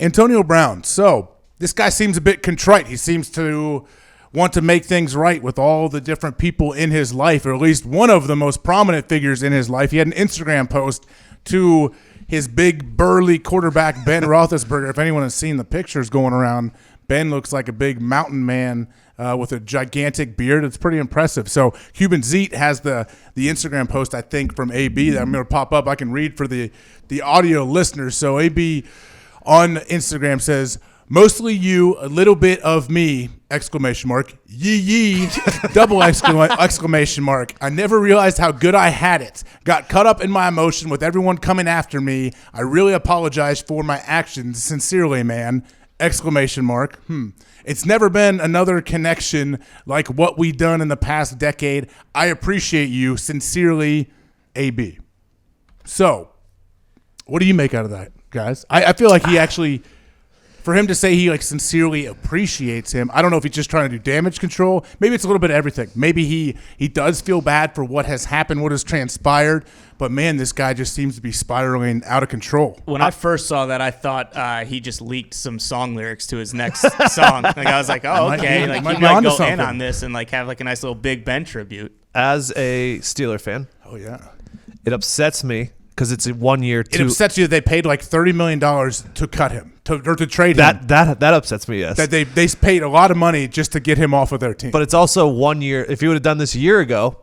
Antonio Brown. So this guy seems a bit contrite. He seems to want to make things right with all the different people in his life, or at least one of the most prominent figures in his life. He had an Instagram post to his big burly quarterback, Ben Roethlisberger. If anyone has seen the pictures going around, Ben looks like a big mountain man with a gigantic beard. It's pretty impressive. So Cuban Zeke has the Instagram post, I think, from AB that I'm going to pop up. I can read for the audio listeners. So AB on Instagram says, "Mostly you, a little bit of me, exclamation mark, yee, double exclamation mark. I never realized how good I had it. Got caught up in my emotion with everyone coming after me. I really apologize for my actions. Sincerely, man, exclamation mark. It's never been another connection like what we done in the past decade. I appreciate you. Sincerely, AB." So, what do you make out of that, guys? I feel like he actually... For him to say he sincerely appreciates him, I don't know if he's just trying to do damage control. Maybe it's a little bit of everything. Maybe he does feel bad for what has happened, what has transpired. But, man, this guy just seems to be spiraling out of control. When I first saw that, I thought he just leaked some song lyrics to his next song. I was like, oh, okay. He might go in on this and have a nice little Big Ben tribute. As a Steeler fan, oh yeah, it upsets me because it's a 1 year. It upsets you that they paid $30 million to cut him or to trade him. That upsets me. Yes, that they paid a lot of money just to get him off of their team. But it's also 1 year. If you would have done this a year ago,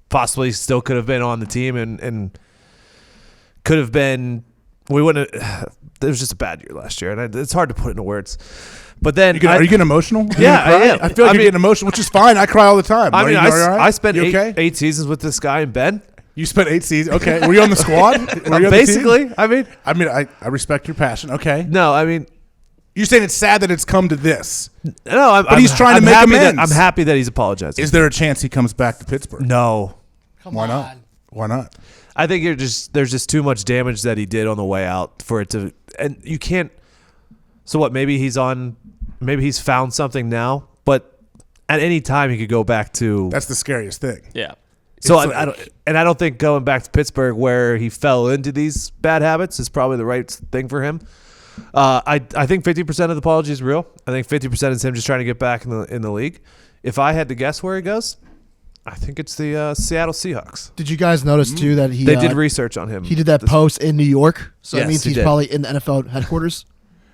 possibly still could have been on the team and could have been. We wouldn't. It was just a bad year last year, and it's hard to put into words. But then, are you getting emotional? Yeah, I am. I feel like you're getting emotional, which is fine. I cry all the time. I spent eight seasons with this guy and Ben. You spent 8 seasons. Okay, were you on the squad? Were you on basically, the team? I respect your passion. Okay. No, you're saying it's sad that it's come to this. No, but he's trying to make amends. I'm happy that he's apologizing. Is there a chance he comes back to Pittsburgh? No. Why not? Why not? I think there's just too much damage that he did on the way out for it to, and you can't. So what? Maybe he's found something now, but at any time he could go back to. That's the scariest thing. Yeah. So I don't think going back to Pittsburgh where he fell into these bad habits is probably the right thing for him. I think 50% of the apology is real. I think 50% is him just trying to get back in the league. If I had to guess where he goes, I think it's the Seattle Seahawks. Did you guys notice too that they did research on him? He did that post in New York, so yes, that means he's probably in the NFL headquarters.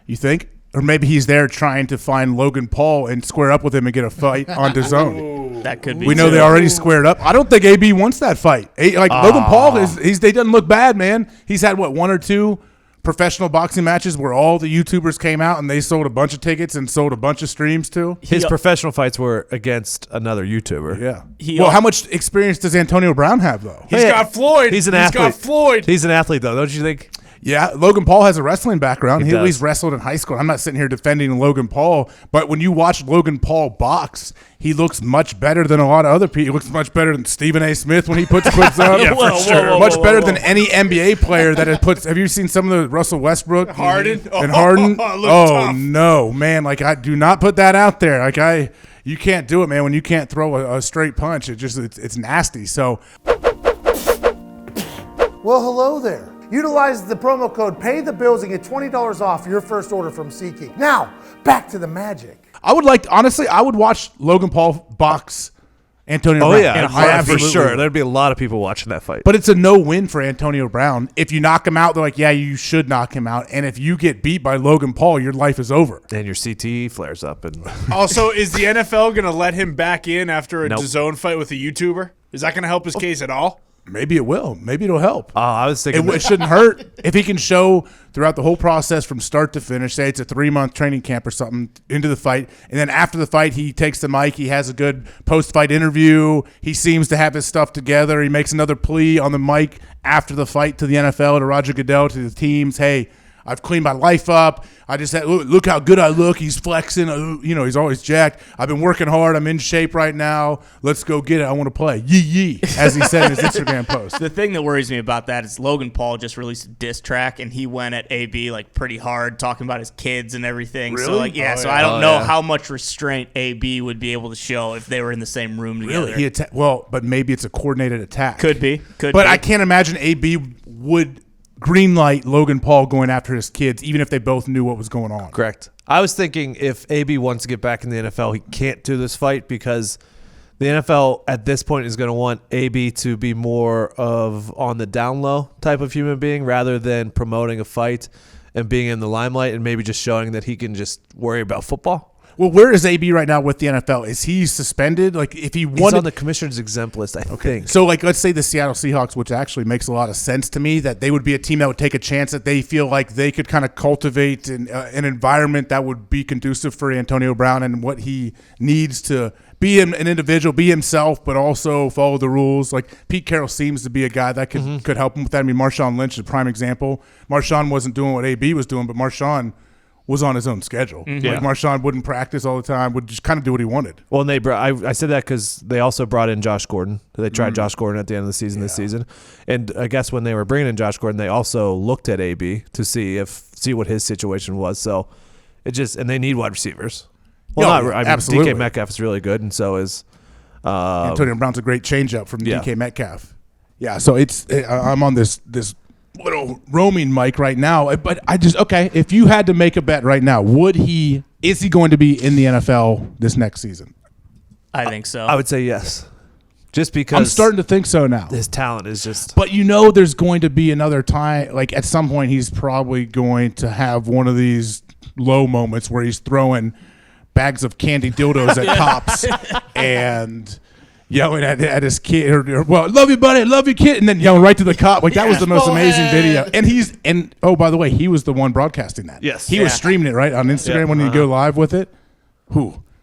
You think? Or maybe he's there trying to find Logan Paul and square up with him and get a fight on DAZN. That could be. We know they already squared up. I don't think AB wants that fight. Logan Paul they doesn't look bad, man. He's had one or two professional boxing matches where all the YouTubers came out and they sold a bunch of tickets and sold a bunch of streams too. His professional fights were against another YouTuber. Yeah. How much experience does Antonio Brown have though? He's got Floyd. He's an athlete. He's got Floyd. He's an athlete though, don't you think? Yeah, Logan Paul has a wrestling background. He at does. least wrestled in high school. I'm not sitting here defending Logan Paul, but when you watch Logan Paul box, he looks much better than a lot of other people. He looks much better than Stephen A. Smith when he puts clips up. Yeah, for sure. Much better than any NBA player that has put. Have you seen some of the Russell Westbrook Harden? and Harden? Tough. No, man! I do not put that out there. You can't do it, man. When you can't throw a straight punch, it's nasty. So, well, hello there. Utilize the promo code PAYTHEBILLS and get $20 off your first order from SeatGeek. Now, back to the magic. I would watch Logan Paul box Antonio Brown. Oh, yeah, for sure. There'd be a lot of people watching that fight. But it's a no-win for Antonio Brown. If you knock him out, they're like, yeah, you should knock him out. And if you get beat by Logan Paul, your life is over. And your CTE flares up. And Also, is the NFL going to let him back in after a Nope. DAZN fight with a YouTuber? Is that going to help his case at all? Maybe it will. Maybe it'll help. I was thinking It shouldn't hurt if he can show throughout the whole process from start to finish, say it's a 3-month training camp or something, into the fight, and then after the fight he takes the mic, he has a good post-fight interview, he seems to have his stuff together, he makes another plea on the mic after the fight to the NFL, to Roger Goodell, to the teams, hey, I've cleaned my life up. I just had, look how good I look. He's flexing. He's always jacked. I've been working hard. I'm in shape right now. Let's go get it. I want to play. Yee, as he said in his Instagram post. The thing that worries me about that is Logan Paul just released a diss track, and he went at AB pretty hard, talking about his kids and everything. Really? So I don't know how much restraint AB would be able to show if they were in the same room together. Really? But maybe it's a coordinated attack. Could be. But I can't imagine AB would green light Logan Paul going after his kids, even if they both knew what was going on. Correct. I was thinking if AB wants to get back in the NFL, he can't do this fight because the NFL at this point is going to want AB to be more of on the down low type of human being rather than promoting a fight and being in the limelight and maybe just showing that he can just worry about football. Well, where is AB right now with the NFL? Is he suspended? Like, if he He's wanted, on the commissioner's exempt list, I think. so like, let's say the Seattle Seahawks, which actually makes a lot of sense to me, that they would be a team that would take a chance that they feel like they could kind of cultivate an environment that would be conducive for Antonio Brown and what he needs to be an individual, be himself, but also follow the rules. Like Pete Carroll seems to be a guy that could help him with that. I mean, Marshawn Lynch is a prime example. Marshawn wasn't doing what AB was doing, but Marshawn was on his own schedule. Like Marshawn wouldn't practice all the time, would just kind of do what he wanted. Well, and I said that because they also brought in Josh Gordon. They tried Josh Gordon at the end of the season this season. And I guess when they were bringing in Josh Gordon, they also looked at AB to see what his situation was. So and they need wide receivers. Well, absolutely. DK Metcalf is really good, and so is Antonio Brown's a great changeup from DK Metcalf. Yeah, so I'm on this little roaming mic right now, but if you had to make a bet right now, is he going to be in the NFL this next season? I think so. I would say yes. Just because I'm starting to think so now. His talent is just. But there's going to be another time, like at some point he's probably going to have one of these low moments where he's throwing bags of candy dildos at cops and yelling at his kid, or love you, buddy, love you, kid, and then yelling right to the cop. Like that was the most amazing video. And by the way, he was the one broadcasting that. Yes, he was streaming it right on Instagram when you go live with it. Who?